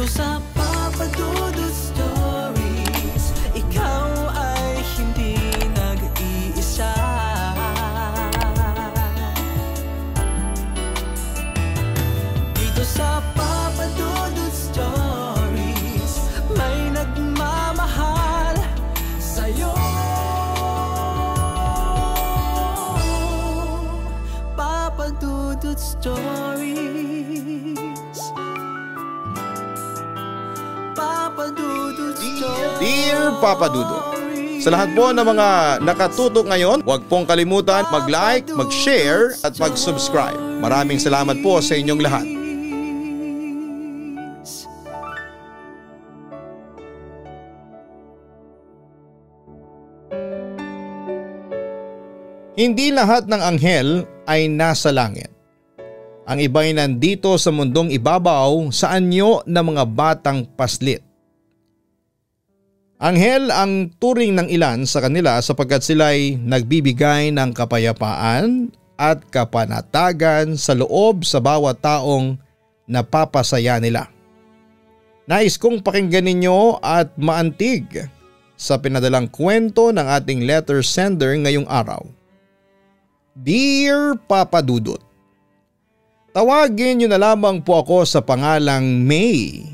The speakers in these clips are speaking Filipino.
Dito sa Papa Dudut Stories, ikaw ay hindi nag-iisa. Dito sa Papa Dudut Stories, may nagmamahal sa'yo. Papa Dudut Stories, Papa Dudut Stories. Dear Papa Dudut, sa lahat po ng mga nakatutok ngayon, huwag pong kalimutan mag-like, mag-share at mag-subscribe. Maraming salamat po sa inyong lahat. Hindi lahat ng anghel ay nasa langit. Ang iba'y nandito sa mundong ibabaw sa anyo ng mga batang paslit. Anghel ang turing ng ilan sa kanila sapagkat sila'y nagbibigay ng kapayapaan at kapanatagan sa loob sa bawat taong napapasaya nila. Nais kong pakinggan ninyo at maantig sa pinadalang kwento ng ating letter sender ngayong araw. Dear Papa Dudut, tawagin niyo na lamang po ako sa pangalang May.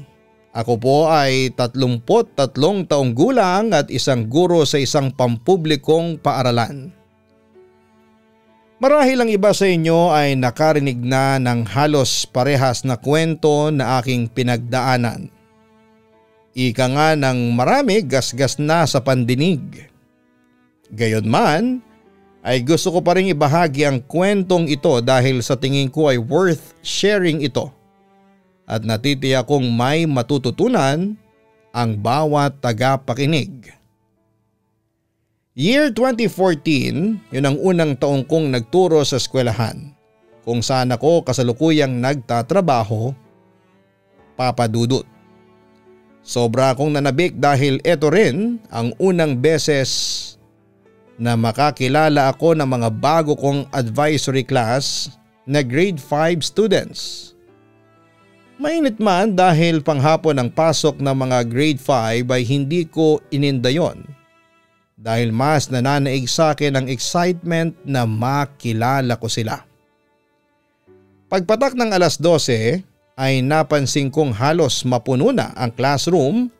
Ako po ay 33 taong gulang at isang guro sa isang pampublikong paaralan. Marahil ang iba sa inyo ay nakarinig na ng halos parehas na kwento na aking pinagdaanan. Ika nga ng marami gasgas na sa pandinig. Gayunman, ay gusto ko pa rin ibahagi ang kwentong ito dahil sa tingin ko ay worth sharing ito at natitiyak kong may matututunan ang bawat tagapakinig. Year 2014, yun ang unang taong kong nagturo sa eskwelahan kung saan ako kasalukuyang nagtatrabaho, Papa Dudut. Sobra akong nanabik dahil ito rin ang unang beses na makakilala ako ng mga bago kong advisory class na grade 5 students. Mainit man dahil panghapon ang pasok ng mga grade 5 ay hindi ko ininda yon dahil mas nananaig sa akin ang excitement na makilala ko sila. Pagpatak ng alas 12 ay napansin kong halos mapuno na ang classroom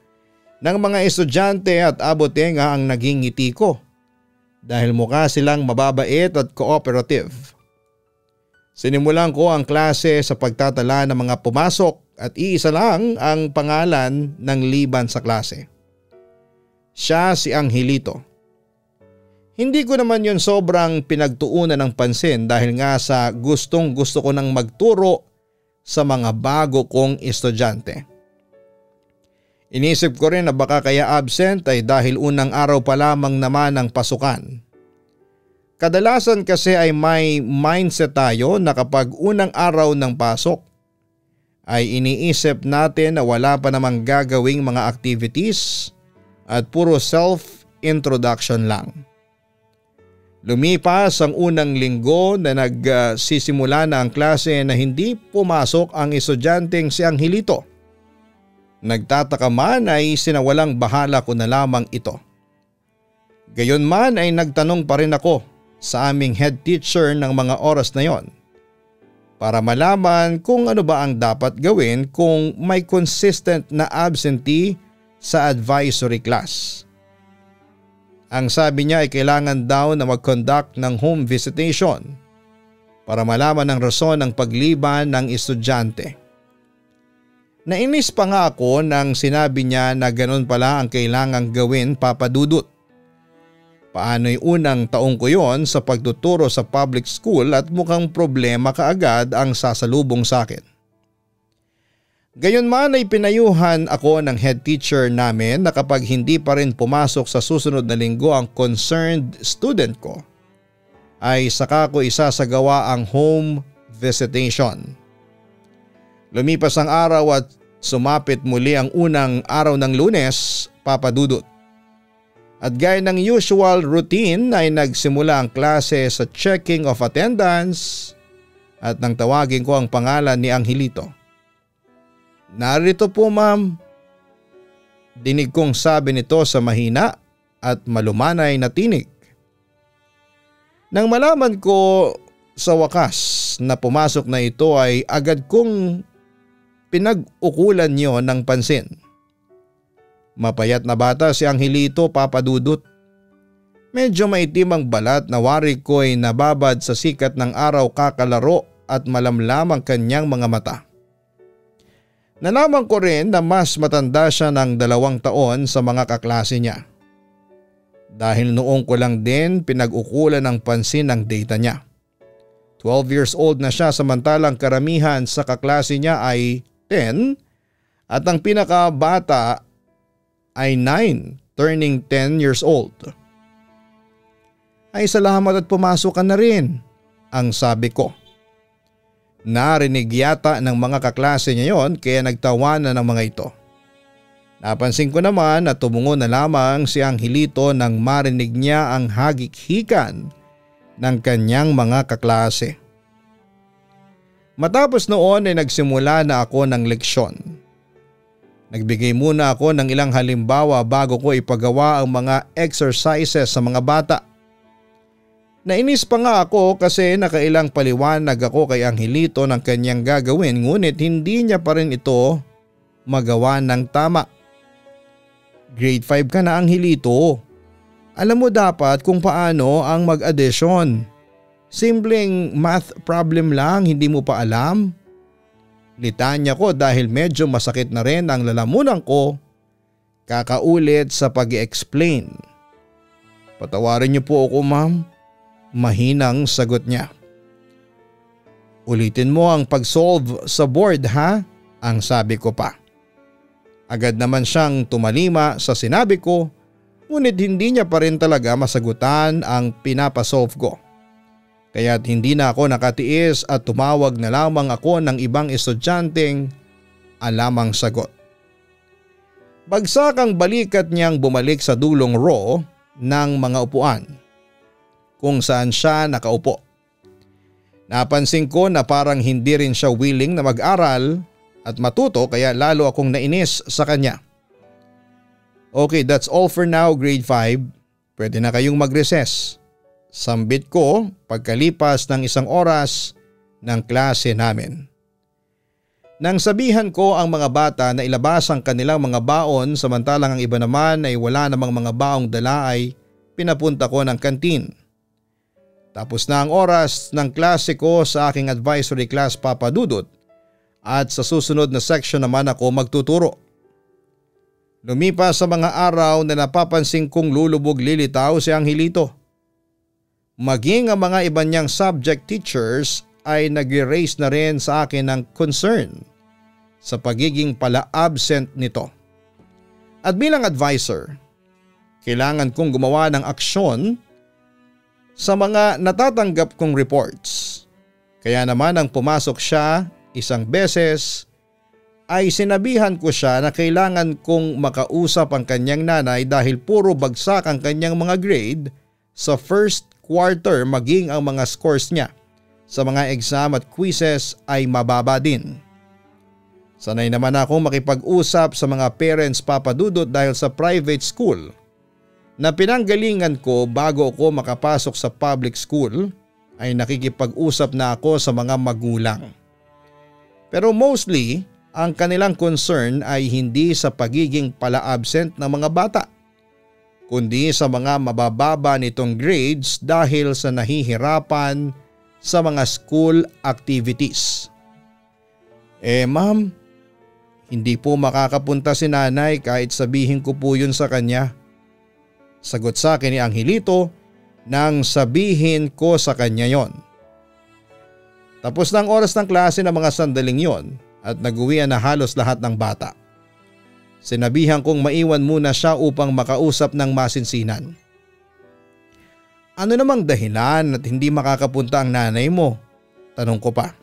ng mga estudyante at abotenga ang naging ngiti ko. Dahil mukha silang mababait at cooperative. Sinimulan ko ang klase sa pagtatala ng mga pumasok at iisa lang ang pangalan ng liban sa klase. Siya si Angelito. Hindi ko naman yun sobrang pinagtuunan ng pansin dahil nga sa gustong gusto ko nang magturo sa mga bago kong estudyante. Inisip ko rin na baka kaya absent ay dahil unang araw pa lamang naman ang pasukan. Kadalasan kasi ay may mindset tayo na kapag unang araw ng pasok ay iniisip natin na wala pa namang gagawing mga activities at puro self-introduction lang. Lumipas ang unang linggo na nagsisimula na ang klase na hindi pumasok ang estudyanteng si Angelito. Nagtataka man ay sinawalang bahala ko na lamang ito. Gayunman ay nagtanong pa rin ako sa aming head teacher ng mga oras na yon para malaman kung ano ba ang dapat gawin kung may consistent na absentee sa advisory class. Ang sabi niya ay kailangan daw na mag-conduct ng home visitation para malaman ang rason ng pagliban ng estudyante. Nainis pa nga ako nang sinabi niya na ganun pala ang kailangang gawin, Papa Dudut. Paano'y unang taong ko yon sa pagtuturo sa public school at mukhang problema kaagad ang sasalubong sa akin. Gayunman ay pinayuhan ako ng head teacher namin na kapag hindi pa rin pumasok sa susunod na linggo ang concerned student ko, ay saka ko isasagawa ang home visitation. Lumipas ang araw at sumapit muli ang unang araw ng Lunes, Papa Dudut. At gaya ng usual routine ay nagsimula ang klase sa checking of attendance at nang tawagin ko ang pangalan ni Angelito. Narito po ma'am. Dinig kong sabi nito sa mahina at malumanay na tinig. Nang malaman ko sa wakas na pumasok na ito ay agad kong pinag-ukulan niyo ng pansin. Mapayat na bata si Angelito, Papa Dudut. Medyo maitim ang balat na wari ko'y nababad sa sikat ng araw kakalaro at malamlam ang kanyang mga mata. Nalaman ko rin na mas matanda siya ng 2 taon sa mga kaklase niya. Dahil noong ko lang din pinag-ukulan ng pansin ng data niya. 12 years old na siya samantalang karamihan sa kaklase niya ay 10 at ang pinakabata ay 9 turning 10 years old. Ay salamat at pumasok ka na rin, ang sabi ko. Narinig yata ng mga kaklase niya yon kaya nagtawanan ng mga ito. Napansin ko naman na tumungo na lamang si Angelito nang marinig niya ang hagik-hikan ng kanyang mga kaklase. Matapos noon ay nagsimula na ako ng leksyon. Nagbigay muna ako ng ilang halimbawa bago ko ipagawa ang mga exercises sa mga bata. Nainis pa nga ako kasi nakailang paliwanag ako kay Angelito ng kanyang gagawin ngunit hindi niya pa rin ito magawa ng tama. Grade 5 ka na Angelito. Alam mo dapat kung paano ang mag-addition. Simpleng math problem lang, hindi mo pa alam? Litanya ko dahil medyo masakit na rin ang lalamunan ko kakaulit sa pag-i-explain. Patawarin niyo po ako ma'am. Mahinang sagot niya. Ulitin mo ang pag-solve sa board ha? Ang sabi ko pa. Agad naman siyang tumalima sa sinabi ko ngunit hindi niya pa rin talaga masagutan ang pinapasolve ko. Kaya't hindi na ako nakatiis at tumawag na lamang ako ng ibang estudyanteng alamang sagot. Bagsak ang balikat niyang bumalik sa dulong row ng mga upuan kung saan siya nakaupo. Napansin ko na parang hindi rin siya willing na mag-aral at matuto kaya lalo akong nainis sa kanya. Okay, that's all for now grade 5. Pwede na kayong mag-recess. Sambit ko pagkalipas ng 1 oras ng klase namin. Nang sabihan ko ang mga bata na ilabas ang kanilang mga baon samantalang ang iba naman ay wala namang mga baong dala ay pinapunta ko ng kantin. Tapos na ang oras ng klase ko sa aking advisory class Papa Dudut at sa susunod na section naman ako magtuturo. Lumipas sa mga araw na napapansin kong lulubog lilitaw si Angelito. Maging ang mga iba niyang subject teachers ay nag-raise na rin sa akin ng concern sa pagiging pala-absent nito. At bilang advisor, kailangan kong gumawa ng aksyon sa mga natatanggap kong reports. Kaya naman nang pumasok siya 1 beses ay sinabihan ko siya na kailangan kong makausap ang kanyang nanay dahil puro bagsak ang kanyang mga grade sa first quarter maging ang mga scores niya sa mga exam at quizzes ay mababa din. Sanay naman akong makipag-usap sa mga parents Papa Dudut dahil sa private school na pinanggalingan ko bago ako makapasok sa public school ay nakikipag-usap na ako sa mga magulang. Pero mostly ang kanilang concern ay hindi sa pagiging pala-absent ng mga bata kundi sa mga mabababa nitong grades dahil sa nahihirapan sa mga school activities. Ma'am, hindi po makakapunta si nanay kahit sabihin ko po yun sa kanya. Sagot sa akin ni Angelito nang sabihin ko sa kanya yon. Tapos na ang oras ng klase ng mga sandaling yon at nag-uwian na halos lahat ng bata. Sinabihan kong maiwan muna siya upang makausap ng masinsinan. Ano namang dahilan at hindi makakapunta ang nanay mo? Tanong ko pa.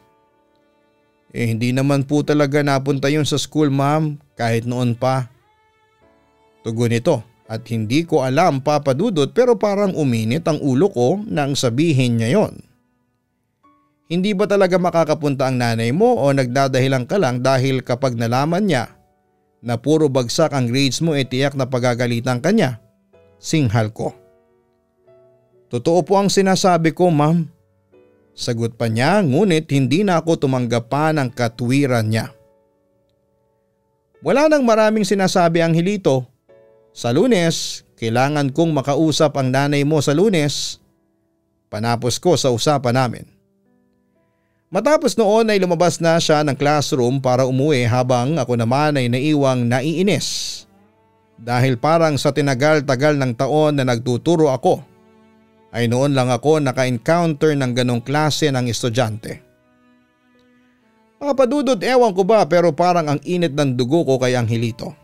Hindi naman po talaga napunta yun sa school ma'am kahit noon pa. Tugon ito at hindi ko alam Papa Dudut pero parang uminit ang ulo ko nang sabihin niya yon. Hindi ba talaga makakapunta ang nanay mo o nagdadahilan ka lang dahil kapag nalaman niya na puro bagsak ang grades mo tiyak na pagagalitan ka niya? Singhal ko. Totoo po ang sinasabi ko, ma'am. Sagot pa niya, ngunit hindi na ako tumanggap pa ng katwiran niya. Wala nang maraming sinasabi ang Hilito. Sa Lunes, kailangan kong makausap ang nanay mo sa Lunes. Panapos ko sa usapan namin. Matapos noon ay lumabas na siya ng classroom para umuwi habang ako naman ay naiwang naiinis. Dahil parang sa tinagal-tagal ng taon na nagtuturo ako, ay noon lang ako naka-encounter ng ganong klase ng estudyante. Papadudod, ewan ko ba, pero parang ang init ng dugo ko kay Angelito.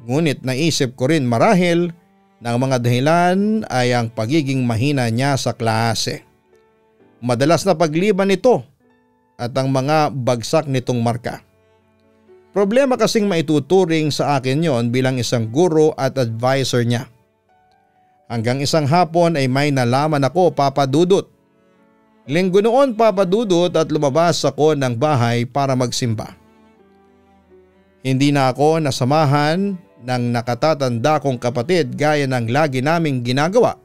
Ngunit naisip ko rin marahil na ang mga dahilan ay ang pagiging mahina niya sa klase. Madalas na pagliban nito at ang mga bagsak nitong marka. Problema kasing maituturing sa akin yon bilang isang guro at advisor niya. Hanggang isang hapon ay may nalaman ako, Papa Dudut. Linggo noon, Papa Dudut, at lumabas ako ng bahay para magsimba. Hindi na ako nasamahan ng nakatatanda kong kapatid gaya ng lagi naming ginagawa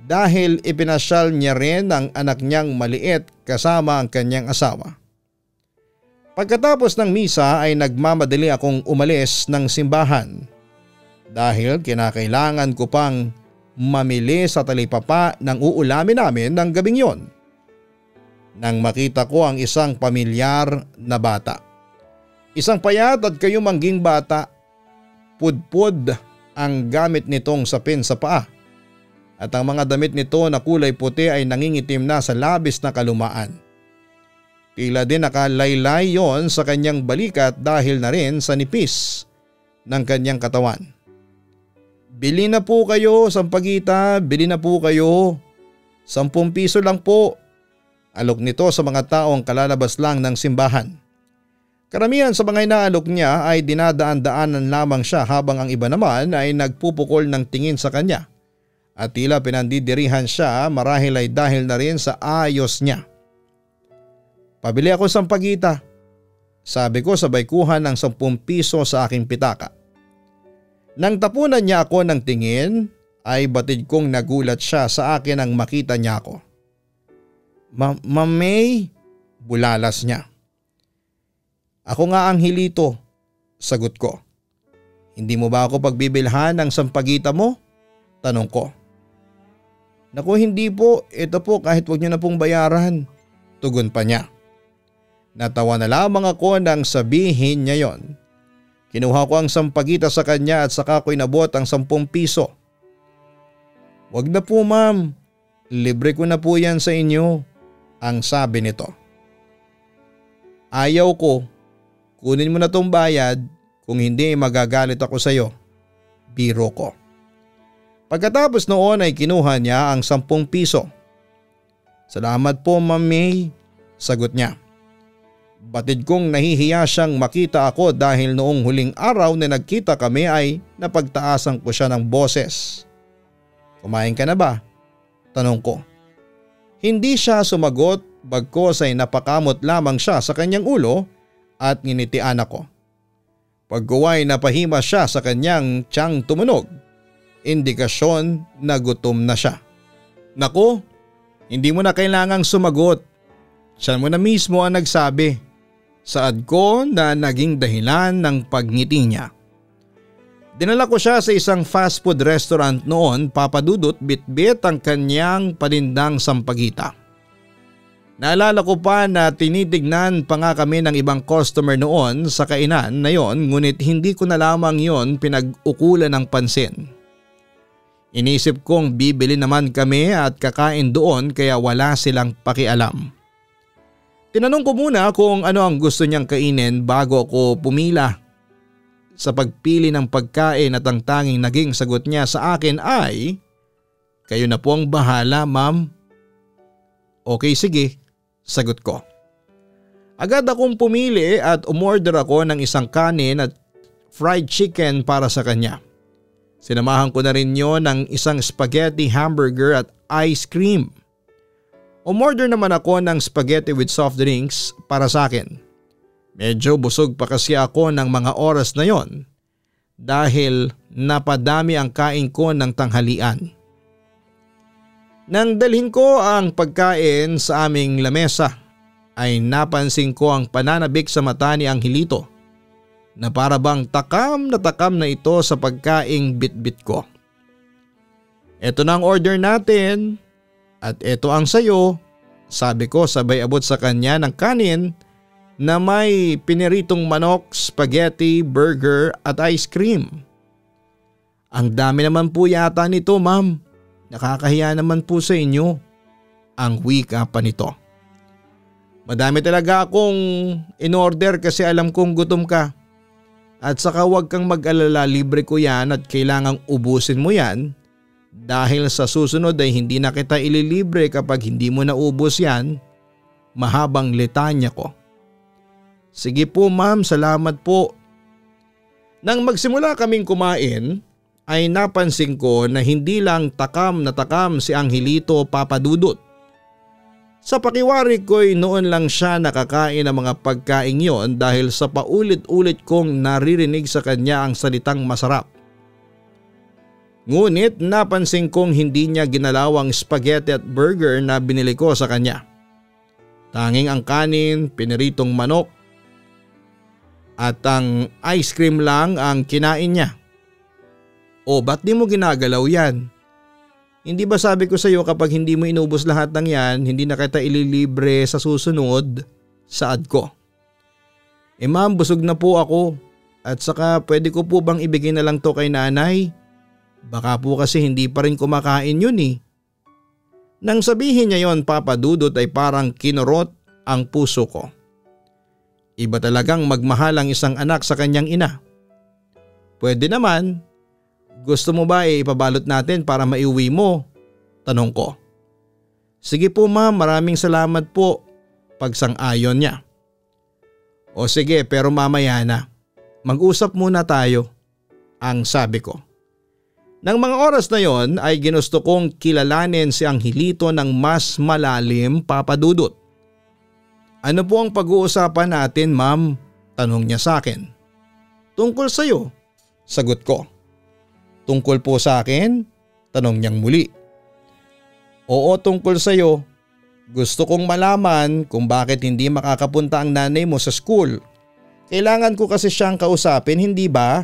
dahil ipinasyal niya rin ang anak niyang maliit kasama ang kanyang asawa. Pagkatapos ng misa ay nagmamadali akong umalis ng simbahan dahil kinakailangan ko pang mamili sa talipapa ng uulamin namin ng gabing yon. Nang makita ko ang isang pamilyar na bata. Isang payat at kayumangging bata. Pudpud ang gamit nitong sapin sa paa. At ang mga damit nito na kulay puti ay nangingitim na sa labis na kalumaan. Tila din nakalaylay yon sa kanyang balikat dahil na rin sa nipis ng kanyang katawan. Bili na po kayo, Sampaguita, bili na po kayo. 10 piso lang po. Alok nito sa mga taong kalalabas lang ng simbahan. Karamihan sa mga inaalok niya ay dinadaan-daanan lamang siya habang ang iba naman ay nagpupukol ng tingin sa kanya. At tila pinandidirihan siya marahil ay dahil na rin sa ayos niya. Pabili ako Sampaguita. Sabi ko sabay kuha ng 10 piso sa aking pitaka. Nang tapunan niya ako ng tingin ay batid kong nagulat siya sa akin nang makita niya ako. Ma'am May, bulalas niya. Ako nga ang Hilito, sagot ko. Hindi mo ba ako pagbibilhan ng Sampaguita mo? Tanong ko. Naku, hindi po, ito po kahit wag niyo na pong bayaran. Tugon pa niya. Natawa na lamang ako nang sabihin niya yon. Kinuha ko ang Sampaguita sa kanya at saka ko inabot ang 10 piso. Wag na po ma'am, libre ko na po yan sa inyo, ang sabi nito. Ayaw ko, kunin mo na tong bayad, kung hindi magagalit ako sa iyo. Biro ko. Pagkatapos noon ay kinuha niya ang 10 piso. Salamat po Ma'am May, sagot niya. Batid kong nahihiya siyang makita ako dahil noong huling araw na nagkita kami ay napagtaasan ko siya ng boses. Kumain ka na ba? Tanong ko. Hindi siya sumagot bagkos ay napakamot lamang siya sa kanyang ulo at nginitian ako. Pagkuway napahima siya sa kanyang tiyang tumunog. Indikasyon na gutom na siya. Naku, hindi mo na kailangang sumagot. Siya mo na mismo ang nagsabi. Saad ko na naging dahilan ng pagngiti niya. Dinala ko siya sa isang fast food restaurant noon, papadudot bitbit ang kanyang panindang Sampaguita. Naalala ko pa na tinitignan pa nga kami ng ibang customer noon sa kainan na yon, ngunit hindi ko na lamang yon pinag-ukulan ng pansin. Inisip kong bibili naman kami at kakain doon kaya wala silang pakialam. Tinanong ko muna kung ano ang gusto niyang kainin bago ako pumila. Sa pagpili ng pagkain at ang tanging naging sagot niya sa akin ay, "Kayo na po ang bahala, ma'am." Okay, sige, sagot ko. Agad akong pumili at umorder ako ng isang kanin at fried chicken para sa kanya. Sinamahan ko na rin yon ng isang spaghetti hamburger at ice cream. Umorder naman ako ng spaghetti with soft drinks para sa akin. Medyo busog pa kasi ako ng mga oras na yon dahil napadami ang kain ko ng tanghalian. Nang dalhin ko ang pagkain sa aming lamesa ay napansin ko ang pananabik sa mata ni Angelito na para bang takam na ito sa pagkaing bitbit ko. Eto na ang order natin at eto ang sayo, sabi ko sabay abot sa kanya ng kanin na may piniritong manok, spaghetti, burger at ice cream. Ang dami naman po yata nito, ma'am. Nakakahiya naman po sa inyo. Ang wika pa nito. Madami talaga akong in-order kasi alam kong gutom ka. At saka huwag kang mag-alala, libre ko yan at kailangang ubusin mo yan. Dahil sa susunod ay hindi na kita ililibre kapag hindi mo naubos yan. Mahabang litanya ko. Sige po ma'am, salamat po. Nang magsimula kaming kumain ay napansin ko na hindi lang takam na takam si Angelito Papadudot. Sa pakiwari ko'y noon lang siya nakakain ng mga pagkain yon dahil sa paulit-ulit kong naririnig sa kanya ang salitang masarap. Ngunit napansin kong hindi niya ginalaw ang spaghetti at burger na binili ko sa kanya. Tanging ang kanin, piniritong manok at ang ice cream lang ang kinain niya. O ba't di mo ginagalaw yan? Hindi ba sabi ko sa iyo kapag hindi mo inubos lahat ng yan, hindi na kita ililibre sa susunod? Saad ko. Ma'am, busog na po ako at saka pwede ko po bang ibigay na lang to kay nanay? Baka po kasi hindi pa rin kumakain yun eh. Nang sabihin niya yon, Papa Dudut, ay parang kinurot ang puso ko. Iba talagang magmahal ang isang anak sa kanyang ina. Pwede naman. Gusto mo ba ipabalot natin para maiuwi mo? Tanong ko. Sige po ma'am, maraming salamat po. Pagsang-ayon niya. O sige, pero mamaya na. Mag-usap muna tayo. Ang sabi ko. Nang mga oras na yon ay ginusto kong kilalanin si Angelito ng mas malalim, Papa Dudut. Ano po ang pag-uusapan natin ma'am? Tanong niya sa akin. Tungkol sa iyo, sagot ko. Tungkol po sa akin? Tanong niyang muli. Oo, tungkol sa iyo. Gusto kong malaman kung bakit hindi makakapunta ang nanay mo sa school. Kailangan ko kasi siyang kausapin, hindi ba?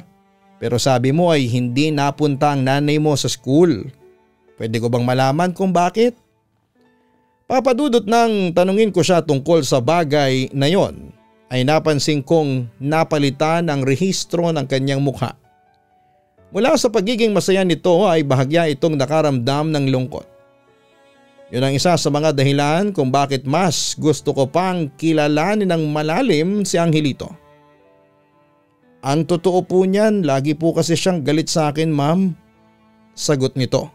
Pero sabi mo ay hindi napunta ang nanay mo sa school. Pwede ko bang malaman kung bakit? Papadudot nang tanungin ko siya tungkol sa bagay na yon ay napansin kong napalitan ang rehistro ng kanyang mukha. Mula sa pagiging masaya nito ay bahagya itong nakaramdam ng lungkot. Yun ang isa sa mga dahilan kung bakit mas gusto ko pang kilalanin ng malalim si Angelito. Ang totoo po niyan, lagi po kasi siyang galit sa akin ma'am. Sagot nito.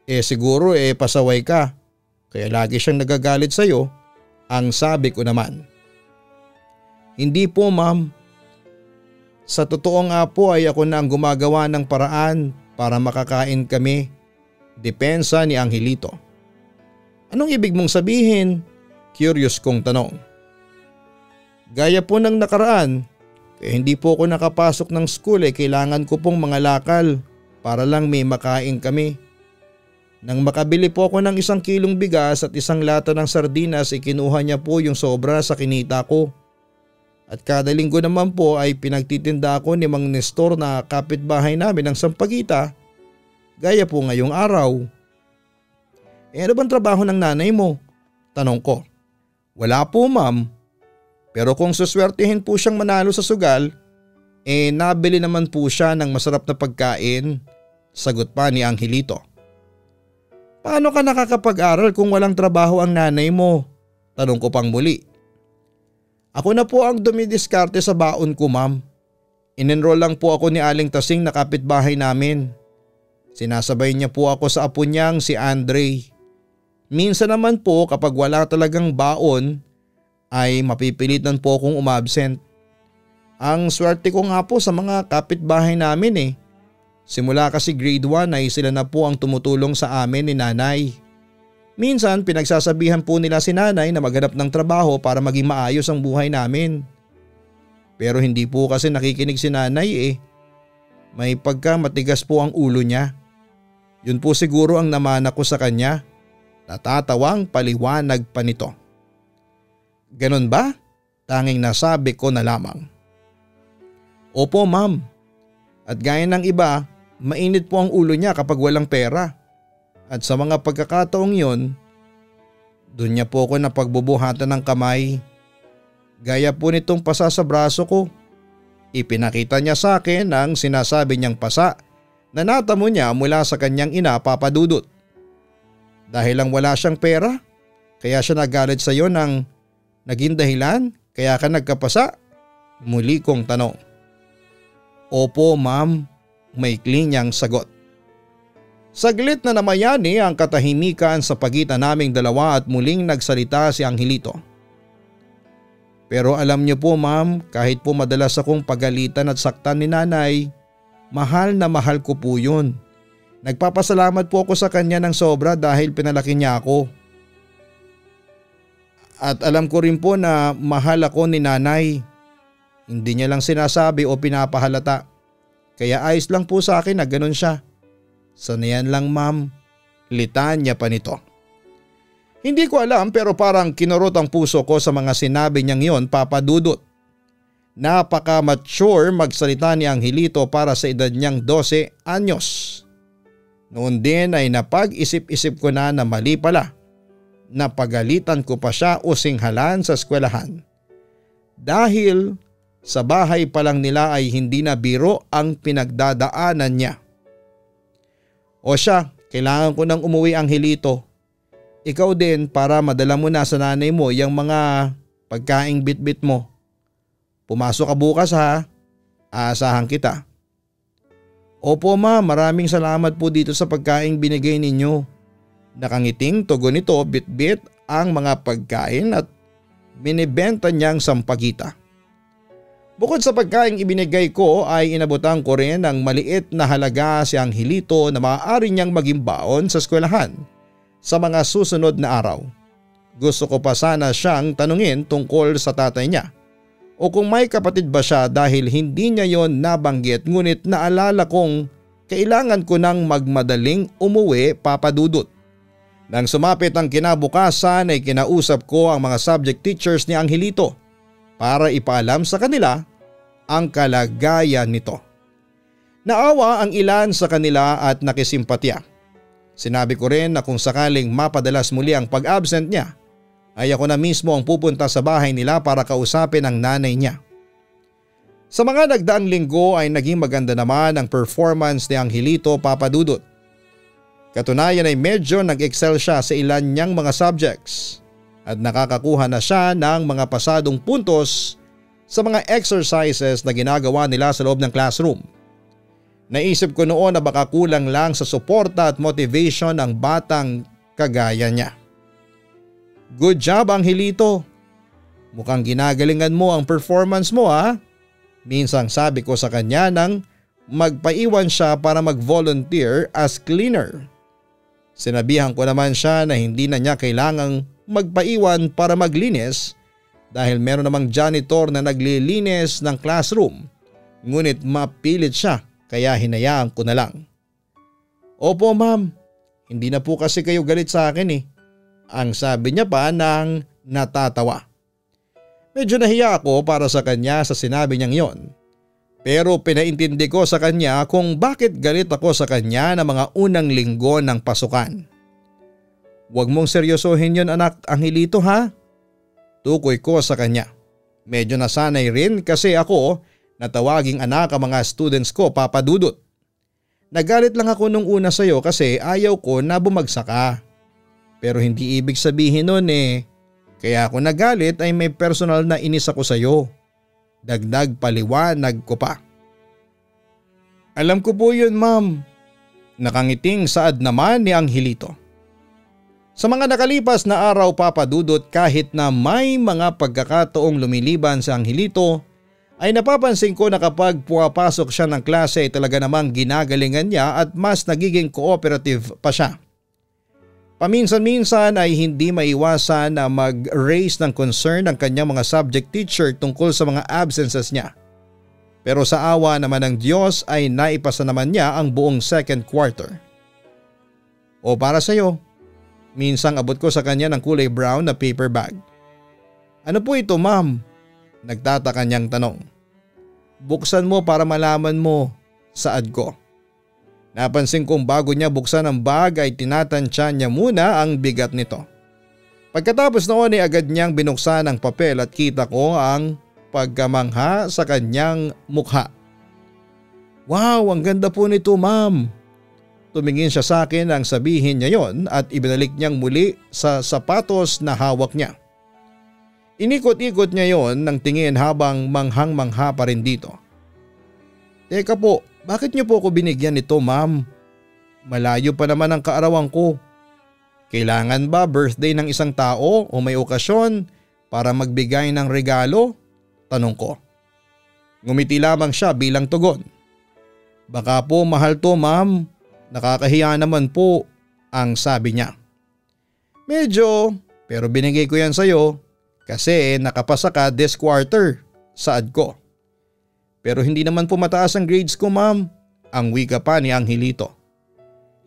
Siguro pasaway ka, kaya lagi siyang nagagalit sa iyo. Ang sabi ko naman. Hindi po ma'am. Sa totoo nga po ay ako na ang gumagawa ng paraan para makakain kami. Depensa ni Angelito. Anong ibig mong sabihin? Curious kong tanong. Gaya po ng nakaraan, kaya hindi po ako nakapasok ng school kailangan ko pong mga lakal para lang may makain kami. Nang makabili po ako ng 1 kilong bigas at 1 lata ng sardinas kinuha niya po yung sobra sa kinita ko. At kada linggo naman po ay pinagtitinda ako ni Mang Nestor na kapitbahay namin ng Sampaguita, gaya po ngayong araw. Ano bang trabaho ng nanay mo? Tanong ko. Wala po ma'am. Pero kung suswertihin po siyang manalo sa sugal, nabili naman po siya ng masarap na pagkain. Sagot pa ni Angelito. Paano ka nakakapag-aral kung walang trabaho ang nanay mo? Tanong ko pang muli. Ako na po ang dumidiskarte sa baon ko ma'am. In-enroll lang po ako ni Aling Tasing na kapitbahay namin. Sinasabay niya po ako sa apo niyang si Andre. Minsan naman po kapag wala talagang baon ay mapipilitan po akong umabsent. Ang swerte ko nga po sa mga kapitbahay namin Simula kasi grade 1 ay sila na po ang tumutulong sa amin ni nanay. Minsan pinagsasabihan po nila si nanay na maghanap ng trabaho para maging maayos ang buhay namin. Pero hindi po kasi nakikinig si nanay eh. May pagka matigas po ang ulo niya. Yun po siguro ang namana ko sa kanya. Natatawang paliwanag pa nito. Ganon ba? Tanging nasabi ko na lamang. Opo ma'am. At gaya ng iba, mainit po ang ulo niya kapag walang pera. At sa mga pagkakataong yon, doon niya po ako napagbubuhatan ng kamay. Gaya po nitong pasa sa braso ko. Ipinakita niya sa akin ang sinasabi niyang pasa na natamo niya mula sa kanyang ina, Papa Dudut. Dahil lang wala siyang pera, kaya siya nagalit sa iyo ng naging dahilan kaya ka nagkapasa? Muli kong tanong. Opo ma'am, maikli niyang sagot. Saglit na namayani ang katahimikan sa pagitan naming dalawa at muling nagsalita si Angelito. Pero alam niyo po ma'am, kahit po madalas akong pagalitan at saktan ni nanay, mahal na mahal ko po yun. Nagpapasalamat po ako sa kanya ng sobra dahil pinalaki niya ako. At alam ko rin po na mahal ako ni nanay. Hindi niya lang sinasabi o pinapahalata. Kaya ayos lang po sa akin na ganun siya. Sanayan lang ma'am, litanya pa nito. Hindi ko alam pero parang kinurot ang puso ko sa mga sinabi niyang yon, Papa Dudut. Napaka-mature magsalita ni Angelito para sa edad niyang 12 anyos. Noon din ay napag-isip-isip ko na mali pala. Napagalitan ko pa siya o singhalan sa eskwelahan. Dahil sa bahay pa lang nila ay hindi na biro ang pinagdadaanan niya. O siya, kailangan ko nang umuwi Angelito. Ikaw din para madala mo na sa nanay mo yung mga pagkaing bitbit mo. Pumasok ka bukas ha, aasahan kita. Opo ma, maraming salamat po dito sa pagkaing binigay ninyo. Nakangiting tugon nito bitbit ang mga pagkain at binibenta niyang sampagita. Bukod sa pagkain ibinigay ko ay inabutan ko rin ng maliit na halaga si Angelito na maaari niyang maging baon sa eskwelahan sa mga susunod na araw. Gusto ko pa sana siyang tanungin tungkol sa tatay niya o kung may kapatid ba siya dahil hindi niya yon nabanggit, ngunit naalala kong kailangan ko nang magmadaling umuwi, Papa Dudut. Nang sumapit ang kinabukasan ay kinausap ko ang mga subject teachers ni Angelito para ipaalam sa kanila ang kalagayan nito. Naawa ang ilan sa kanila at nakisimpatya. Sinabi ko rin na kung sakaling mapadalas muli ang pag-absent niya ay ako na mismo ang pupunta sa bahay nila para kausapin ang nanay niya. Sa mga nagdaang linggo ay naging maganda naman ang performance ni Angelito, Papa Dudut. Katunayan ay medyo nag-excel siya sa ilan niyang mga subjects at nakakakuha na siya ng mga pasadong puntos sa mga exercises na ginagawa nila sa loob ng classroom. Naisip ko noon na baka kulang lang sa suporta at motivation ang batang kagaya niya. Good job Angelito. Mukhang ginagalingan mo ang performance mo ha. Minsang sabi ko sa kanya nang magpaiwan siya para mag-volunteer as cleaner. Sinabihan ko naman siya na hindi na niya kailangang magpaiwan para maglinis dahil meron namang janitor na naglilinis ng classroom, ngunit mapilit siya kaya hinayaan ko na lang. Opo ma'am, hindi na po kasi kayo galit sa akin eh. Ang sabi niya pa nang natatawa. Medyo nahiya ako para sa kanya sa sinabi niyang yon. Pero pinaintindi ko sa kanya kung bakit galit ako sa kanya na mga unang linggo ng pasukan. Huwag mong seryosohin yon anak Angelito ha? Tukoy ko sa kanya. Medyo nasanay rin kasi ako na tawaging anak ang mga students ko, Papa Dudut. Nagalit lang ako nung una sa'yo kasi ayaw ko na bumagsak ka. Pero hindi ibig sabihin nun eh. Kaya ako nagalit ay may personal na inis ako sa'yo. Dagdag paliwanag ko pa. Alam ko po yun ma'am. Nakangiting saad naman ni Angelito. Sa mga nakalipas na araw Papa Dudut, kahit na may mga pagkakataong lumiliban sa Angelito, ay napapansin ko na kapag pumapasok siya ng klase ay talaga namang ginagalingan niya at mas nagiging cooperative pa siya. Paminsan-minsan ay hindi maiwasan na mag-raise ng concern ang kanyang mga subject teacher tungkol sa mga absences niya. Pero sa awa naman ng Diyos ay naipasa naman niya ang buong second quarter. O para sa iyo, minsang abot ko sa kanya ng kulay brown na paper bag. Ano po ito, ma'am? Nagtataka niyang tanong. Buksan mo para malaman mo, saad ko. Napansin kong bago niya buksan ang bag ay tinatansya niya muna ang bigat nito. Pagkatapos noon ay agad niyang binuksan ang papel at kita ko ang pagkamangha sa kanyang mukha. Wow, ang ganda po nito, ma'am. Tumingin siya sa akin nang sabihin niya yon at ibinalik niyang muli sa sapatos na hawak niya. Inikot-ikot niya yon ng tingin habang manghang-mangha pa rin dito. Teka po, bakit niyo po ako binigyan nito, ma'am? Malayo pa naman ang kaarawan ko. Kailangan ba birthday ng isang tao o may okasyon para magbigay ng regalo? Tanong ko. Ngumiti lamang siya bilang tugon. Baka po mahal to, ma'am. Nakakahiya naman po, ang sabi niya. Medyo, pero binigay ko yan sa'yo kasi nakapasa ka this quarter, saad ko. Pero hindi naman po mataas ang grades ko, ma'am, ang wika pa ni Angelito.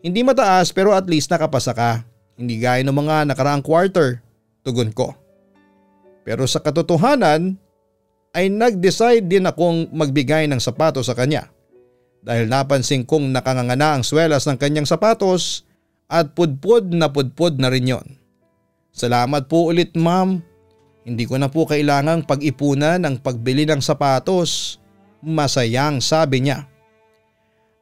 Hindi mataas pero at least nakapasa ka. Hindi gaya ng mga nakaraang quarter, tugon ko. Pero sa katotohanan ay nag-decide din akong magbigay ng sapatos sa kanya. Dahil napansin kong nakangangana ang swelas ng kanyang sapatos at pudpud na rin yon. Salamat po ulit, ma'am. Hindi ko na po kailangang pag-ipunan ang pagbili ng sapatos. Masayang sabi niya.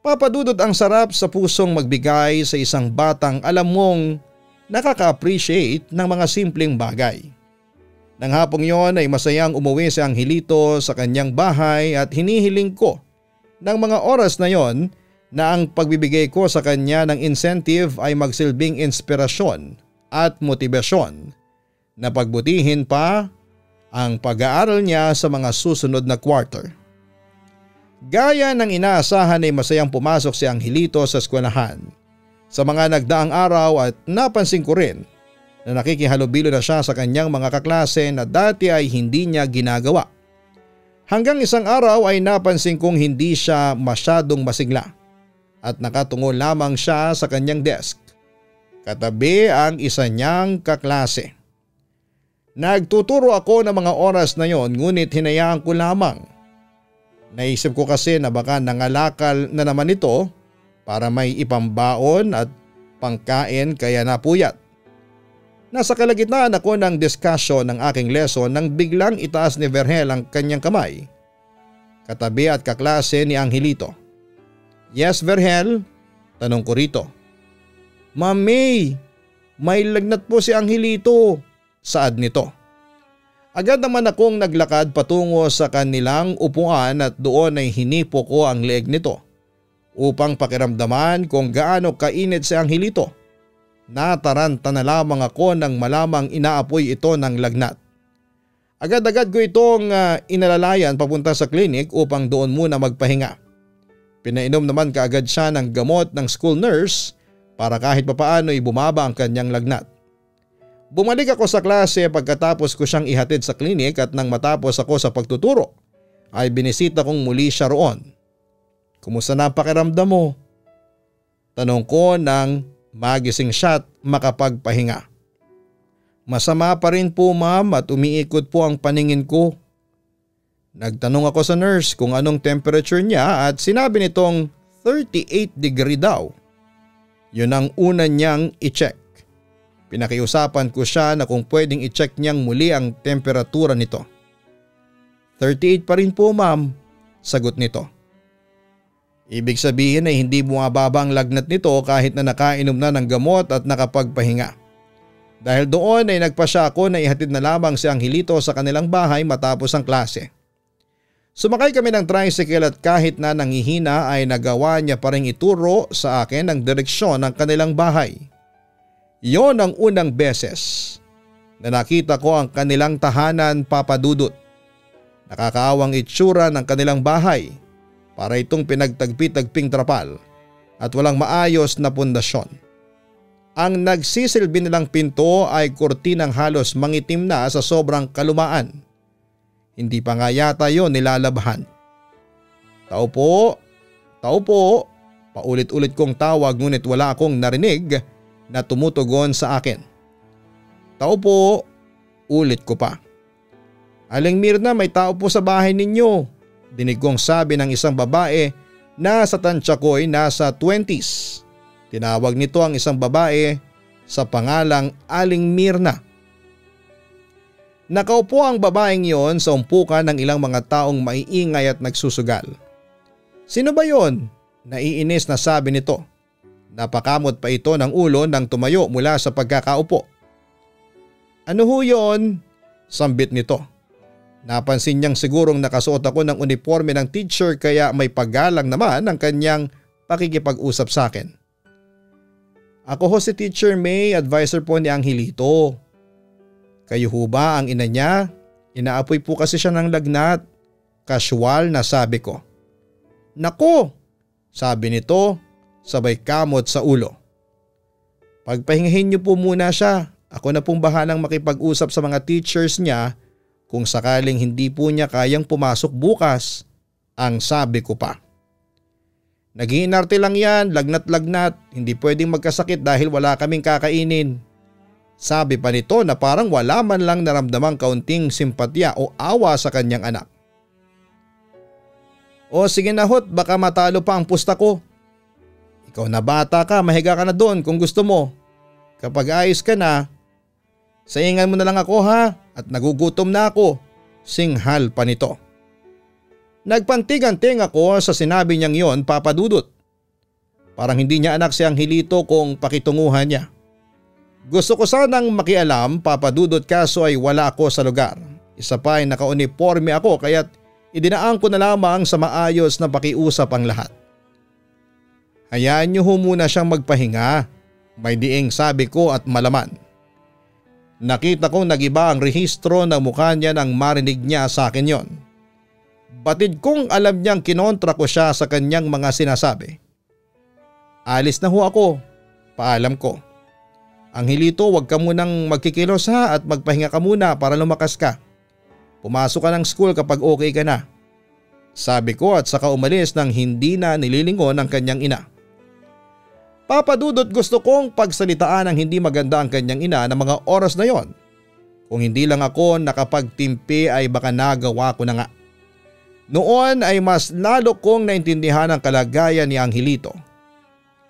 Papadudot ang sarap sa pusong magbigay sa isang batang alam mong nakaka-appreciate ng mga simpleng bagay. Nang hapong yon ay masayang umuwi si Angelito sa kanyang bahay at hinihiling ko ng mga oras na yon na ang pagbibigay ko sa kanya ng incentive ay magsilbing inspirasyon at motibasyon na pagbutihin pa ang pag-aaral niya sa mga susunod na quarter. Gaya ng inaasahan ay masayang pumasok si Angelito sa eskwelahan. Sa mga nagdaang araw at napansin ko rin na nakikihalubilo na siya sa kanyang mga kaklase na dati ay hindi niya ginagawa. Hanggang isang araw ay napansin kong hindi siya masyadong masigla at nakatungo lamang siya sa kanyang desk. Katabi ang isa niyang kaklase. Nagtuturo ako ng mga oras na yon ngunit hinayaan ko lamang. Naisip ko kasi na baka nangalakal na naman ito para may ipambaon at pangkain kaya napuyat. Nasa kalagitnaan ako ng discussion ng aking lesson nang biglang itaas ni Verhel ang kanyang kamay. Katabi at kaklase ni Angelito. Yes, Verhel? Tanong ko rito. Ma'am May, may lagnat po si Angelito, saad nito. Agad naman akong naglakad patungo sa kanilang upuan at doon ay hinipo ko ang leeg nito upang pakiramdaman kung gaano kainit si Angelito. Nataranta na lamang ako nang malamang inaapoy ito ng lagnat. Agad-agad ko itong inalalayan papunta sa klinik upang doon muna magpahinga. Pinainom naman kaagad siya ng gamot ng school nurse para kahit papaano ay bumaba ang kanyang lagnat. Bumalik ako sa klase pagkatapos ko siyang ihatid sa klinik at nang matapos ako sa pagtuturo ay binisita kong muli siya roon. Kumusta na ang pakiramdam mo? Tanong ko nang magising siya at makapagpahinga. Masama pa rin po, ma'am, at umiikot po ang paningin ko. Nagtanong ako sa nurse kung anong temperature niya at sinabi nitong 38 degree daw. Yun ang una niyang i-check. Pinakiusapan ko siya na kung pwedeng i-check niyang muli ang temperatura nito. 38 pa rin po, ma'am, sagot nito. Ibig sabihin ay hindi bumababa ang lagnat nito kahit na nakainom na ng gamot at nakapagpahinga. Dahil doon ay nagpasya ako na ihatid na lamang si Angelito sa kanilang bahay matapos ang klase. Sumakay kami ng tricycle at kahit na nangihina ay nagawa niya pa rin ituro sa akin ang direksyon ng kanilang bahay. Yon ang unang beses na nakita ko ang kanilang tahanan, papadudot. Nakakaawang itsura ng kanilang bahay para itong pinagtagpi-tagping trapal at walang maayos na pundasyon. Ang nagsisilbi nilang pinto ay kurtinang halos mangitim na sa sobrang kalumaan. Hindi pa nga yata yon nilalabhan. Tao po, tao po, paulit-ulit kong tawag ngunit wala akong narinig na tumutugon sa akin. Tao po, ulit ko pa. Aling Mirna, may tao po sa bahay ninyo. Dinig kong sabi ng isang babae na sa tansya ko'y nasa 20s. Tinawag nito ang isang babae sa pangalang Aling Mirna. Nakaupo ang babaeng yon sa umpukan ng ilang mga taong maiingay at nagsusugal. Sino ba yon? Naiinis na sabi nito. Napakamot pa ito ng ulo nang tumayo mula sa pagkakaupo. Ano ho yon? Sambit nito. Napansin niyang sigurong nakasuot ako ng uniforme ng teacher kaya may paggalang naman ang kanyang pakikipag-usap sa akin. Ako ho si Teacher May, advisor po ni Angelito. Kayo ho ba ang ina niya? Inaapoy po kasi siya ng lagnat. Casual na sabi ko. Nako, sabi nito sabay kamot sa ulo. Pagpahingahin niyo po muna siya. Ako na pong bahalang makipag-usap sa mga teachers niya kung sakaling hindi po niya kayang pumasok bukas, ang sabi ko pa. Nag-iinarte lang yan, lagnat-lagnat, hindi pwedeng magkasakit dahil wala kaming kakainin. Sabi pa nito na parang wala man lang naramdamang kaunting simpatya o awa sa kanyang anak. O sige na hot, baka matalo pa ang pusta ko. Ikaw na bata ka, mahiga ka na doon kung gusto mo. Kapag ayos ka na, saingan mo na lang ako ha at nagugutom na ako, singhal pa nito. Nagpantiganting ako sa sinabi niyang yon, Papa Dudut. Parang hindi niya anak si Angelito kung pakitunguhan niya. Gusto ko sanang makialam, Papa Dudut, kaso ay wala ako sa lugar. Isa pa ay naka-uniforme ako kaya't idinaan ko na lamang sa maayos na pakiusap ang lahat. Hayaan niyo ho muna siyang magpahinga, may diing sabi ko at malaman. Nakita kong nagiba ang rehistro ng mukha niya nang marinig niya sa akin yon. Batid kong alam niyang kinontra ko siya sa kanyang mga sinasabi. Alis na ho ako, paalam ko. Angelito, huwag ka munang magkikilos ha at magpahinga ka muna para lumakas ka. Pumasok ka ng school kapag okay ka na. Sabi ko at saka umalis nang hindi na nililingon ang kanyang ina. Papa Dudut, gusto kong pagsalitaan ng hindi maganda ang kanyang ina ng mga oras na yon. Kung hindi lang ako nakapagtimpi ay baka nagawa ko na nga. Noon ay mas lalo kong naintindihan ang kalagayan ni Angelito.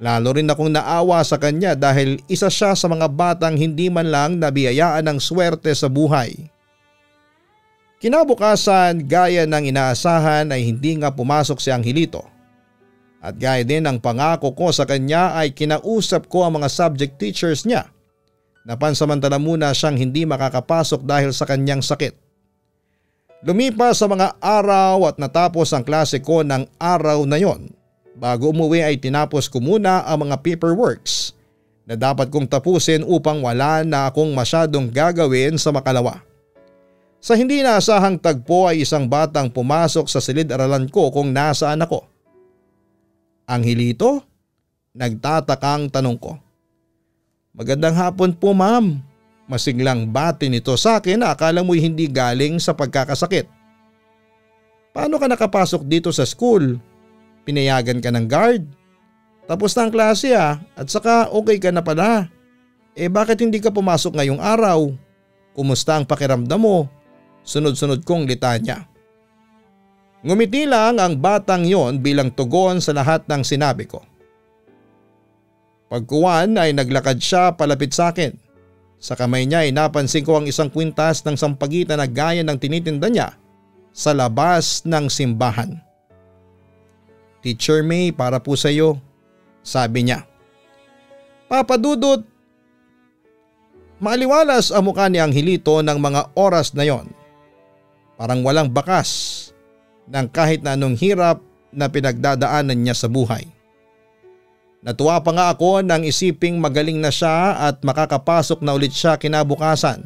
Lalo rin akong naawa sa kanya dahil isa siya sa mga batang hindi man lang nabiyayaan ng swerte sa buhay. Kinabukasan, gaya ng inaasahan ay hindi nga pumasok si Angelito. At gaya din ang pangako ko sa kanya ay kinausap ko ang mga subject teachers niya na pansamantala muna siyang hindi makakapasok dahil sa kanyang sakit. Lumipas sa mga araw at natapos ang klase ko ng araw na yon. Bago umuwi ay tinapos ko muna ang mga paperworks na dapat kong tapusin upang wala na akong masyadong gagawin sa makalawa. Sa hindi naasahang tagpo ay isang batang pumasok sa silid-aralan ko kung nasaan ako. Angelito? Nagtatakang tanong ko. Magandang hapon po ma'am. Masiglang bati nito sa akin na akala mo'y hindi galing sa pagkakasakit. Paano ka nakapasok dito sa school? Pinayagan ka ng guard? Tapos na ang klase at saka okay ka na pala. Bakit hindi ka pumasok ngayong araw? Kumusta ang pakiramdam mo? Sunod-sunod kong litanya. Ngumiti lang ang batang yon bilang tugon sa lahat ng sinabi ko. Pagkuwan ay naglakad siya palapit sa akin. Sa kamay niya ay napansin ko ang isang kwintas ng sampagitan na gaya ng tinitinda niya sa labas ng simbahan. Teacher May, para po sa iyo, sabi niya. Papa Dudut, maaliwalas ang mukha ni Angelito ng mga oras na yon. Parang walang bakas ng kahit na anong hirap na pinagdadaanan niya sa buhay. Natuwa pa nga ako nang isiping magaling na siya at makakapasok na ulit siya kinabukasan.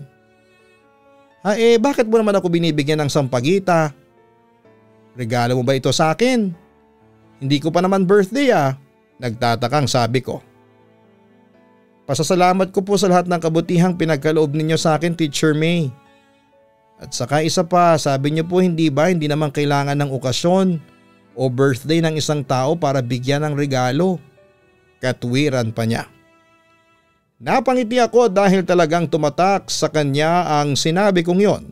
Bakit mo naman ako binibigyan ng sampagita? Regalo mo ba ito sa akin? Hindi ko pa naman birthday Nagtatakang sabi ko. Pasasalamat ko po sa lahat ng kabutihang pinagkaloob ninyo sa akin, Teacher May. At saka isa pa, sabi niyo po hindi naman kailangan ng okasyon o birthday ng isang tao para bigyan ng regalo. Katwiran pa niya. Napangiti ako dahil talagang tumatak sa kanya ang sinabi kong yon.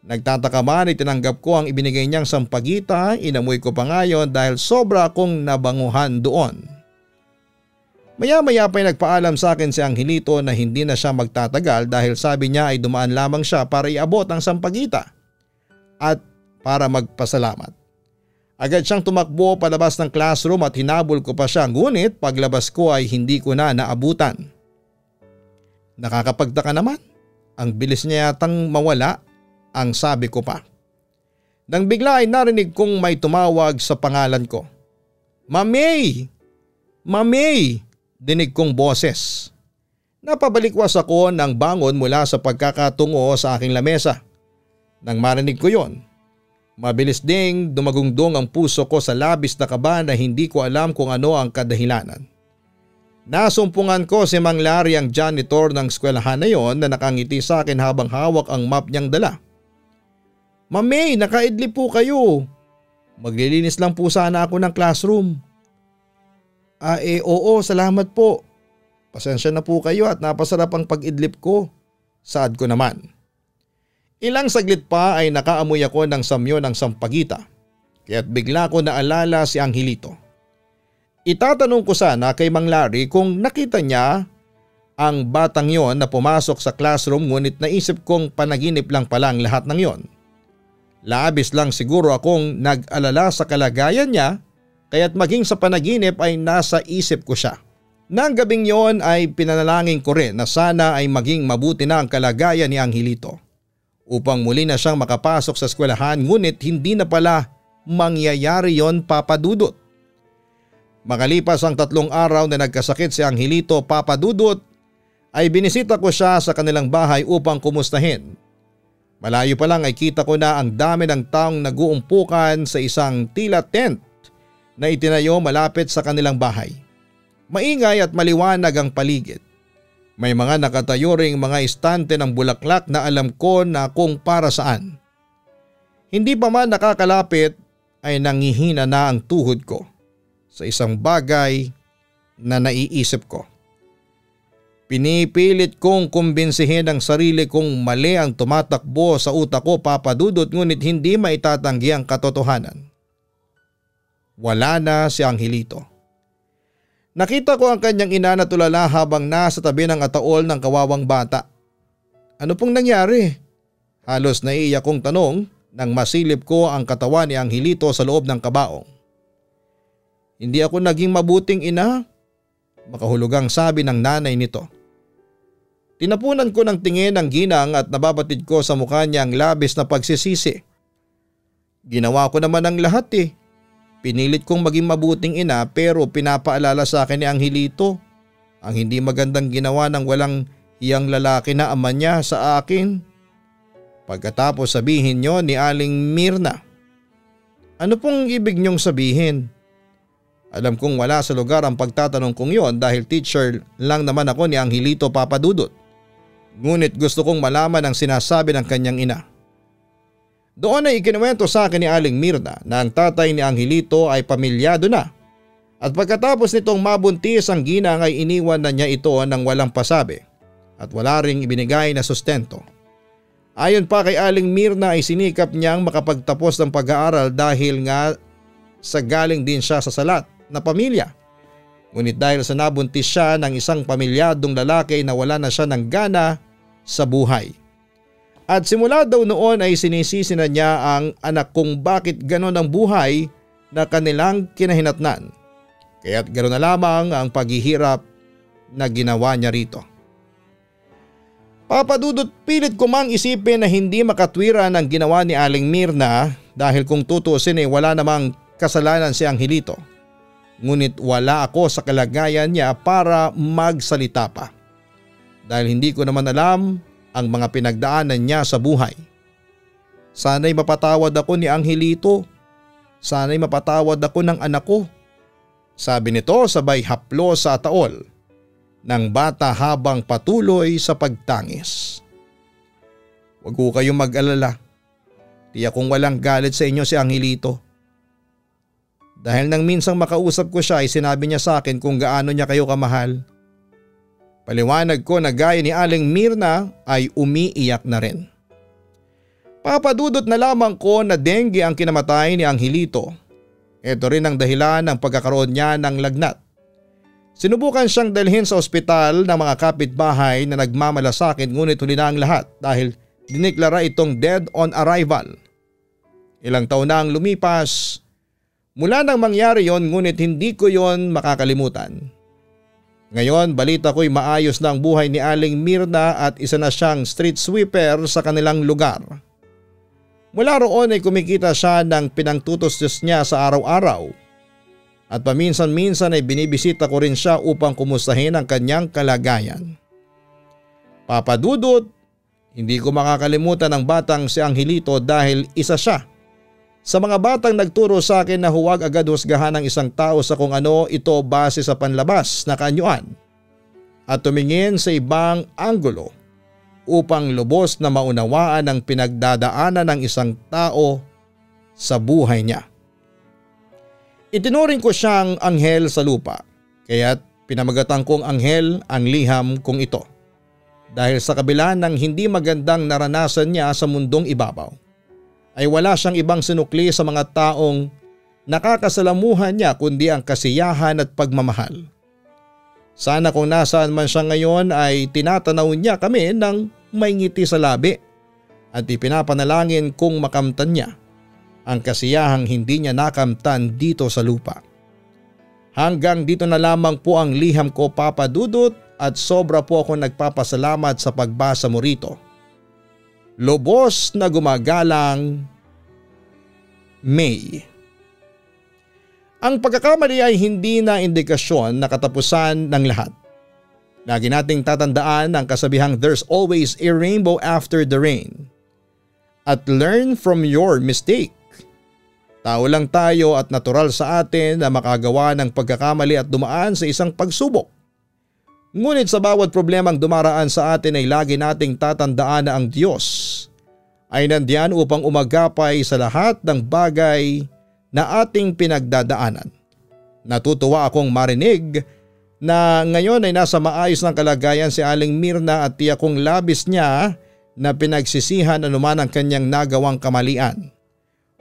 Nagtataka man itinanggap ko ang ibinigay niyang sampagita, inamoy ko pa ngayon dahil sobra akong nabanguhan doon. Maya-maya pa'y nagpaalam sa akin si Angelito na hindi na siya magtatagal dahil sabi niya ay dumaan lamang siya para iabot ang sampagita at para magpasalamat. Agad siyang tumakbo palabas ng classroom at hinabol ko pa siya, ngunit paglabas ko ay hindi ko na naabutan. Nakakapagtaka naman, ang bilis niya yatang mawala, ang sabi ko pa. Nang bigla ay narinig kong may tumawag sa pangalan ko. Mamay! Mamay! Dinig kong boses. Napabalikwas ako ng bangon mula sa pagkakatungo sa aking lamesa. Nang marinig ko yon, mabilis ding dumagungdong ang puso ko sa labis na kaba na hindi ko alam kung ano ang kadahilanan. Nasumpungan ko si Mang Larry, ang janitor ng eskwelahan na yon, na nakangiti sa akin habang hawak ang map niyang dala. Mamay, nakaidlip po kayo. Maglilinis lang po sana ako ng classroom. Oo, salamat po. Pasensya na po kayo at napasarap ang pag-idlip ko. Saad ko naman. Ilang saglit pa ay nakaamoy ako ng samyo ng sampagita. Kaya't bigla ko naalala si Angelito. Itatanong ko sana kay Mang Larry kung nakita niya ang batang yon na pumasok sa classroom, ngunit naisip kong panaginip lang pala ang lahat ng yon. Labis lang siguro akong nag-alala sa kalagayan niya. Kaya't maging sa panaginip ay nasa isip ko siya. Nang gabing yon ay pinanalangin ko rin na sana ay maging mabuti na ang kalagayan ni Angelito upang muli na siyang makapasok sa eskwelahan, ngunit hindi na pala mangyayari yon, Papa Dudut. Makalipas ang 3 araw na nagkasakit si Angelito, Papa Dudut, ay binisita ko siya sa kanilang bahay upang kumustahin. Malayo pa lang ay kita ko na ang dami ng taong nag-uumpukan sa isang tila tent na itinayo malapit sa kanilang bahay. Maingay at maliwanag ang paligid. May mga nakatayo ring mga estante ng bulaklak na alam ko na kung para saan. Hindi pa man nakakalapit ay nangihina na ang tuhod ko sa isang bagay na naiisip ko. Pinipilit kong kumbinsihin ang sarili kong mali ang tumatakbo sa utak ko, Papa Dudut, ngunit hindi maitatanggi ang katotohanan. Wala na si Angelito. Nakita ko ang kanyang ina na tulala habang nasa tabi ng ataol ng kawawang bata. Ano pong nangyari? Halos naiiyak kong tanong nang masilip ko ang katawan ni Angelito sa loob ng kabaong. Hindi ako naging mabuting ina, makahulugang sabi ng nanay nito. Tinapunan ko ng tingin ang ginang at nababatid ko sa mukha niya ang labis na pagsisisi. Ginawa ko naman ang lahat eh. Pinilit kong maging mabuting ina, pero pinapaalala sa akin ni Angelito ang hindi magandang ginawa ng walang hiyang lalaki na ama niya sa akin. Pagkatapos sabihin niyo ni Aling Mirna. Ano pong ibig niyong sabihin? Alam kong wala sa lugar ang pagtatanong kong yon dahil teacher lang naman ako ni Angelito, Papa Dudut. Ngunit gusto kong malaman ang sinasabi ng kanyang ina. Doon ay ikinuwento sa akin ni Aling Mirna na ang tatay ni Angelito ay pamilyado na at pagkatapos nitong mabuntis ang ginang ay iniwan na niya ito nang walang pasabi at wala ring ibinigay na sustento. Ayon pa kay Aling Mirna ay sinikap niyang makapagtapos ng pag-aaral dahil nga sa galing din siya sa salat na pamilya. Ngunit dahil sa nabuntis siya ng isang pamilyadong lalaki na wala na siya ng gana sa buhay. At simula daw noon ay sinisisi na niya ang anak kung bakit ganon ang buhay na kanilang kinahinatnan. Kaya't ganon na lamang ang paghihirap na ginawa niya rito. Papa Dudut, pilit ko mang isipin na hindi makatwiran ang ginawa ni Aling Mirna dahil kung tutuusin ay wala namang kasalanan si Angelito. Ngunit wala ako sa kalagayan niya para magsalita pa. Dahil hindi ko naman alam ang mga pinagdaanan niya sa buhay. Sana'y mapatawad ako ni Angelito. Sana'y mapatawad ako ng anak ko. Sabi nito sabay haplo sa taol ng bata habang patuloy sa pagtangis. Huwag ko kayong mag-alala. Tiyak kong walang galit sa inyo si Angelito. Dahil nang minsang makausap ko siya ay sinabi niya sa akin kung gaano niya kayo kamahal. Paliwanag ko na gaya ni Aling Mirna ay umiiyak na rin. Papadudot na lamang ko na dengue ang kinamatay ni Angelito. Ito rin ang dahilan ng pagkakaroon niya ng lagnat. Sinubukan siyang dalhin sa ospital ng mga kapitbahay na nagmamalasakit ngunit huli na ang lahat dahil diniklara itong dead on arrival. Ilang taon na ang lumipas mula nang mangyari yon ngunit hindi ko yon makakalimutan. Ngayon balita ko'y maayos na ang buhay ni Aling Mirna at isa na siyang street sweeper sa kanilang lugar. Mula roon ay kumikita siya ng pinangtutustos niya sa araw-araw at paminsan-minsan ay binibisita ko rin siya upang kumustahin ang kanyang kalagayan. Papadudot, hindi ko makakalimutan ang batang si Angelito dahil isa siya sa mga batang nagturo sa akin na huwag agad husgahan ng isang tao sa kung ano ito base sa panlabas na kaanyuan at tumingin sa ibang anggulo upang lubos na maunawaan ang pinagdadaanan ng isang tao sa buhay niya. Itinuring ko siyang anghel sa lupa, kaya't pinamagatan kong anghel ang liham kong ito. Dahil sa kabila ng hindi magandang naranasan niya sa mundong ibabaw, ay wala siyang ibang sinukli sa mga taong nakakasalamuhan niya kundi ang kasiyahan at pagmamahal. Sana kung nasaan man siya ngayon ay tinatanaw niya kami ng may ngiti sa labi at ipinapanalangin kung makamtan niya ang kasiyahang hindi niya nakamtan dito sa lupa. Hanggang dito na lamang po ang liham ko, Papa Dudut, at sobra po ako nagpapasalamat sa pagbasa mo rito. Lubos na gumagalang, May. Ang pagkakamali ay hindi na indikasyon na katapusan ng lahat. Lagi nating tatandaan ang kasabihang there's always a rainbow after the rain. At learn from your mistake. Tao lang tayo at natural sa atin na makagawa ng pagkakamali at dumaan sa isang pagsubok. Ngunit sa bawat problemang dumaraan sa atin ay lagi nating tatandaan na ang Diyos ay nandiyan upang umagapay sa lahat ng bagay na ating pinagdadaanan. Natutuwa akong marinig na ngayon ay nasa maayos ng kalagayan si Aling Mirna at tiyak kong labis niya na pinagsisihan anuman ang kanyang nagawang kamalian.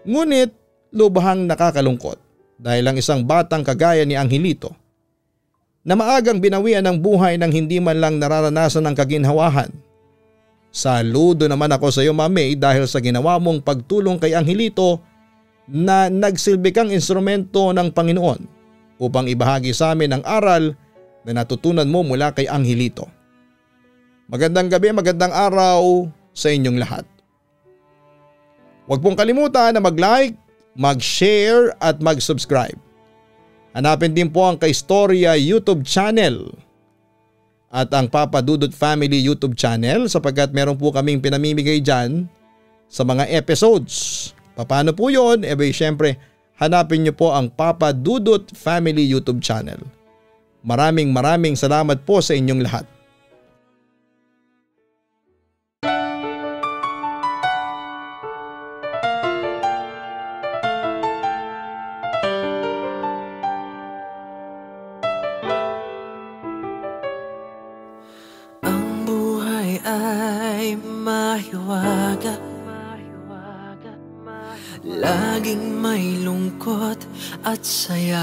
Ngunit lubhang nakakalungkot dahil ang isang batang kagaya ni Angelito na maagang binawian ng buhay nang hindi man lang nararanasan ng kaginhawahan. Saludo naman ako sa iyo, Mami, dahil sa ginawa mong pagtulong kay Angelito na nagsilbi kang instrumento ng Panginoon upang ibahagi sa amin ang aral na natutunan mo mula kay Angelito. Magandang gabi, magandang araw sa inyong lahat. Huwag pong kalimutan na mag-like, mag-share at mag-subscribe. Hanapin din po ang Kaistorya YouTube channel at ang Papa Dudut Family YouTube channel sapagkat meron po kaming pinamimigay dyan sa mga episodes. Paano po yun? Siyempre hanapin niyo po ang Papa Dudut Family YouTube channel. Maraming salamat po sa inyong lahat. Ang buhay ay mahiwaga, laging may lungkot at saya.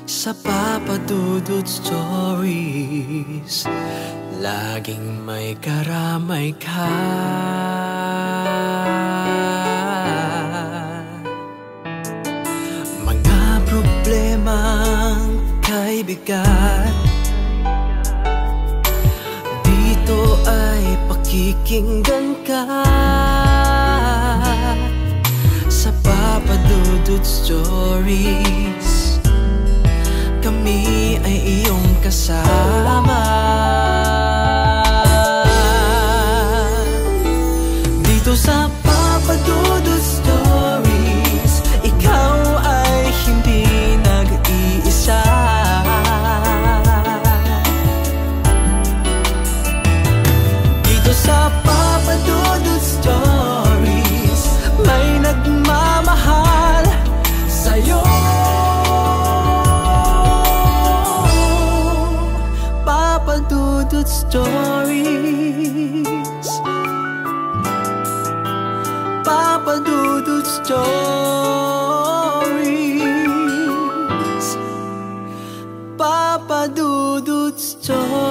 Sa Papa Dudut Stories, laging may karamay ka. Mga problemang kay bigat, dito ay pakikinggan ka. Sa Papa Dudut Stories, kami ay iyong kasama. Dito sa Papa Dudut Stories, ikaw ay hindi nag-iisa. Dudut Stories. Papa Dudut Stories.